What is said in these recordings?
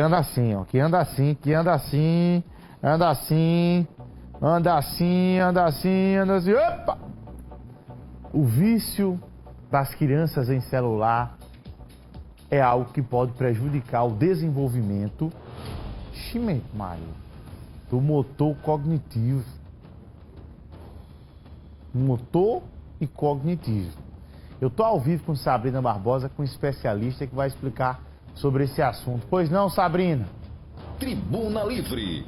anda assim, ó. Que anda assim, que anda assim, anda assim, anda assim, anda assim, anda assim. Opa! O vício das crianças em celular é algo que pode prejudicar o desenvolvimento, Mário, do motor cognitivo. Motor e cognitivo. Eu estou ao vivo com Sabrina Barbosa, com um especialista que vai explicar sobre esse assunto. Pois não, Sabrina? Tribuna Livre.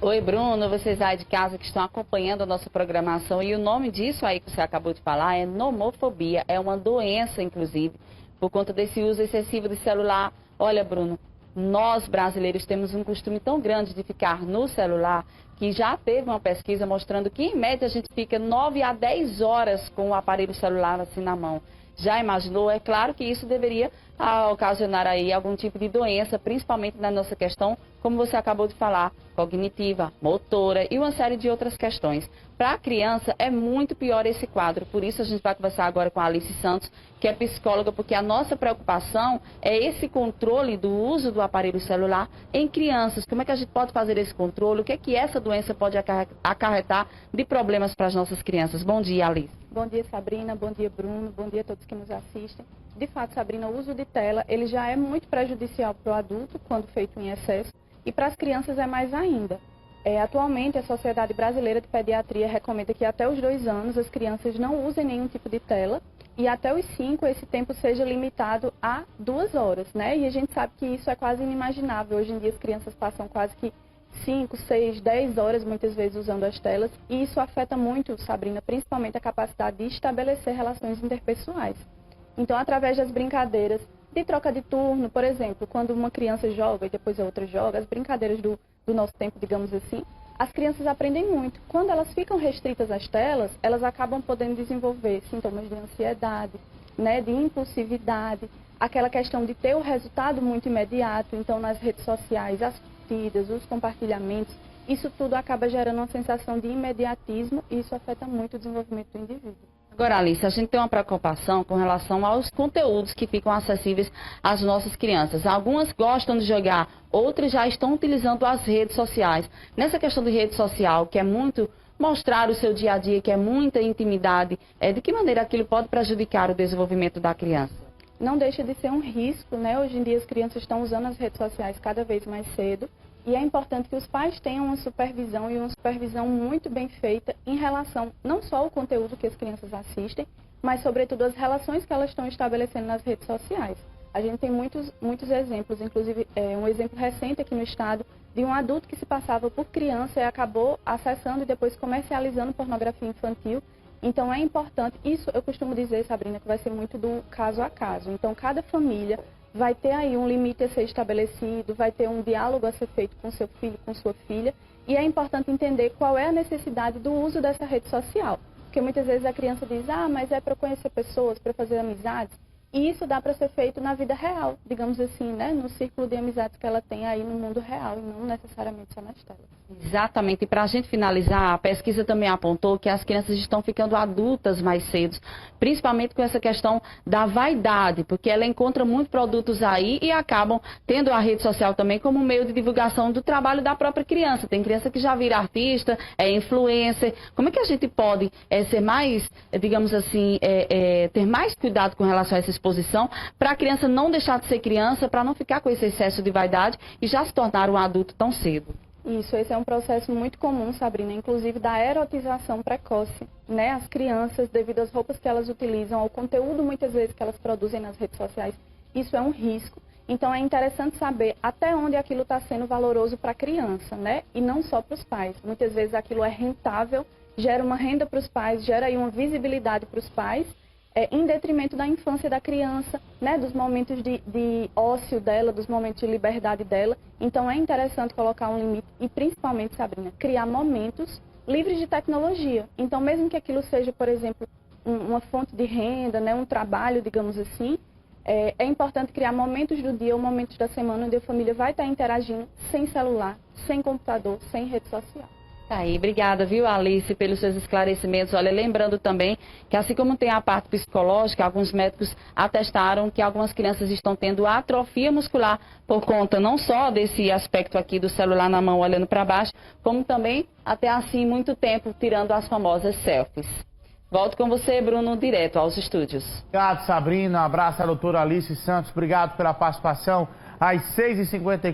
Oi, Bruno, vocês aí de casa que estão acompanhando a nossa programação, e o nome disso aí que você acabou de falar é nomofobia, é uma doença, inclusive, por conta desse uso excessivo de celular. Olha, Bruno, nós brasileiros temos um costume tão grande de ficar no celular que já teve uma pesquisa mostrando que, em média, a gente fica 9 a 10 horas com o aparelho celular assim na mão. Já imaginou? É claro que isso deveria ocasionar aí algum tipo de doença, principalmente na nossa questão, como você acabou de falar, cognitiva, motora e uma série de outras questões. Para a criança é muito pior esse quadro, por isso a gente vai conversar agora com a Alice Santos, que é psicóloga, porque a nossa preocupação é esse controle do uso do aparelho celular em crianças. Como é que a gente pode fazer esse controle? O que é que essa doença pode acarretar de problemas para as nossas crianças? Bom dia, Alice. Bom dia, Sabrina. Bom dia, Bruno. Bom dia a todos que nos assistem. De fato, Sabrina, o uso de tela ele já é muito prejudicial para o adulto quando feito em excesso e para as crianças é mais ainda. Atualmente, a Sociedade Brasileira de Pediatria recomenda que até os 2 anos as crianças não usem nenhum tipo de tela e até os 5 esse tempo seja limitado a 2 horas, né? E a gente sabe que isso é quase inimaginável. Hoje em dia as crianças passam quase que 5, 6, 10 horas muitas vezes usando as telas e isso afeta muito, Sabrina, principalmente a capacidade de estabelecer relações interpessoais. Então, através das brincadeiras de troca de turno, por exemplo, quando uma criança joga e depois a outra joga, as brincadeiras do nosso tempo, digamos assim, as crianças aprendem muito. Quando elas ficam restritas às telas, elas acabam podendo desenvolver sintomas de ansiedade, né, de impulsividade, aquela questão de ter o resultado muito imediato. Então, nas redes sociais, as curtidas, os compartilhamentos, isso tudo acaba gerando uma sensação de imediatismo e isso afeta muito o desenvolvimento do indivíduo. Agora, Alice, a gente tem uma preocupação com relação aos conteúdos que ficam acessíveis às nossas crianças. Algumas gostam de jogar, outras já estão utilizando as redes sociais. Nessa questão de rede social, que é muito mostrar o seu dia a dia, que é muita intimidade, de que maneira aquilo pode prejudicar o desenvolvimento da criança? Não deixa de ser um risco, né? Hoje em dia as crianças estão usando as redes sociais cada vez mais cedo. E é importante que os pais tenham uma supervisão muito bem feita em relação não só ao conteúdo que as crianças assistem, mas sobretudo as relações que elas estão estabelecendo nas redes sociais. A gente tem muitos exemplos, inclusive um exemplo recente aqui no estado de um adulto que se passava por criança e acabou acessando e depois comercializando pornografia infantil. Então é importante, isso eu costumo dizer, Sabrina, que vai ser muito do caso a caso. Então cada família vai ter aí um limite a ser estabelecido, vai ter um diálogo a ser feito com seu filho, com sua filha, e é importante entender qual é a necessidade do uso dessa rede social. Porque muitas vezes a criança diz, mas é para conhecer pessoas, para fazer amizades, e isso dá para ser feito na vida real, digamos assim, né? No círculo de amizades que ela tem aí no mundo real, e não necessariamente só nas telas. Exatamente, e para a gente finalizar, a pesquisa também apontou que as crianças estão ficando adultas mais cedo, principalmente com essa questão da vaidade, porque ela encontra muitos produtos aí e acabam tendo a rede social também como meio de divulgação do trabalho da própria criança. Tem criança que já vira artista, é influencer. Como é que a gente pode ser mais, digamos assim, ter mais cuidado com relação a essa exposição, para a criança não deixar de ser criança, para não ficar com esse excesso de vaidade e já se tornar um adulto tão cedo? Isso, esse é um processo muito comum, Sabrina, inclusive da erotização precoce, né? As crianças, devido às roupas que elas utilizam, ao conteúdo muitas vezes que elas produzem nas redes sociais, isso é um risco. Então é interessante saber até onde aquilo está sendo valoroso para a criança, né? E não só para os pais. Muitas vezes aquilo é rentável, gera uma renda para os pais, gera aí uma visibilidade para os pais, em detrimento da infância da criança, né, dos momentos de ócio dela, dos momentos de liberdade dela. Então é interessante colocar um limite e principalmente, Sabrina, criar momentos livres de tecnologia. Então mesmo que aquilo seja, por exemplo, uma fonte de renda, né, um trabalho, digamos assim, é importante criar momentos do dia ou momentos da semana onde a família vai estar interagindo sem celular, sem computador, sem rede social. Tá aí, obrigada, viu, Alice, pelos seus esclarecimentos. Olha, lembrando também que assim como tem a parte psicológica, alguns médicos atestaram que algumas crianças estão tendo atrofia muscular por conta não só desse aspecto aqui do celular na mão olhando para baixo, como também até assim muito tempo tirando as famosas selfies. Volto com você, Bruno, direto aos estúdios. Obrigado, Sabrina. Um abraço à doutora Alice Santos. Obrigado pela participação. Às 6h54.